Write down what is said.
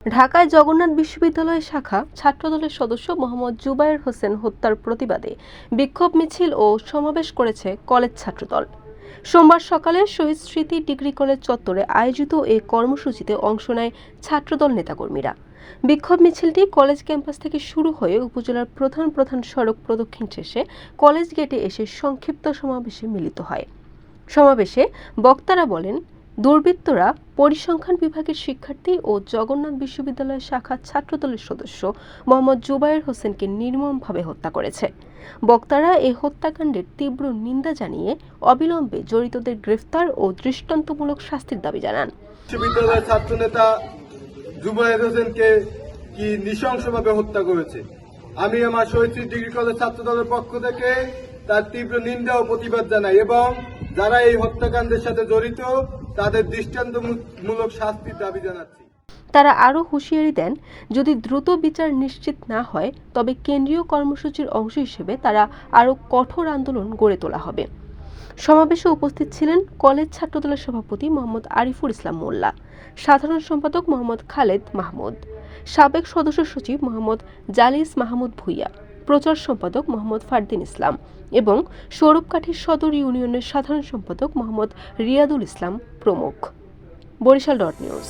ঢাকায় জগন্নাথ বিশ্ববিদ্যালয় শাখা ছাত্রদলের সদস্য মোহাম্মদ জুবায়ের হোসেন হত্যার প্রতিবাদে বিক্ষোভ মিছিল ও সমাবেশ করেছে কলেজ ছাত্রদল। সোমবার সকালে শহীদ স্মৃতি ডিগ্রি কলেজ চত্বরে আয়োজিত এই কর্মসূচিতে অংশ নেয় ছাত্রদল নেতাকর্মীরা। বিক্ষোভ মিছিলটি কলেজ ক্যাম্পাস থেকে শুরু হয়ে উপজেলার প্রধান প্রধান সড়ক প্রদক্ষিণ শেষে কলেজ গেটে এসে সংক্ষিপ্ত সমাবেশে মিলিত হয়। সমাবেশে বক্তারা বলেন, দুর্বৃত্তরা পরিসংখ্যান বিভাগের শিক্ষার্থী ও জগন্নাথ বিশ্ববিদ্যালয় শাখা ছাত্রদলের সদস্য মোহাম্মদ জুবায়ের হোসেনকে নির্মমভাবে হত্যা করেছে। বক্তারা এই হত্যাকাণ্ডের তীব্র নিন্দা জানিয়ে অবিলম্বে জড়িতদের গ্রেফতার ও দৃষ্টান্তমূলক শাস্তির দাবি জানান। বিশ্ববিদ্যালয়ের ছাত্রনেতা জুবায়ের হোসেনকে কি নৃশংসভাবে হত্যা করেছে। আমি আমার শহীদ ডিগ্রি কলেজ ছাত্রদলের পক্ষ থেকে তার তীব্র নিন্দা ও প্রতিবাদ জানাই এবং যারা এই হত্যাকাণ্ডের সাথে জড়িত তাদের দৃষ্টান্তমূলক শাস্তির দাবি জানাচ্ছি। তারা আরও হুঁশিয়ারি দেন, যদি দ্রুত বিচার নিশ্চিত না হয় তবে কেন্দ্রীয় কর্মসূচির অংশ হিসেবে তারা আরও কঠোর আন্দোলন গড়ে তোলা হবে। সমাবেশে উপস্থিত ছিলেন কলেজ ছাত্রদলের সভাপতি মোহাম্মদ আরিফুল ইসলাম মোল্লা, সাধারণ সম্পাদক মোহাম্মদ খালেদ মাহমুদ, সাবেক সদস্য সচিব মোহাম্মদ জালিস মাহমুদ ভুইয়া, প্রচার সম্পাদক মোহাম্মদ ফারদিন ইসলাম এবং সৌরভকাঠি সদর ইউনিয়নের সাধারণ সম্পাদক মোহাম্মদ রিয়াদুল ইসলাম প্রমুখ। বরিশাল নিউজ।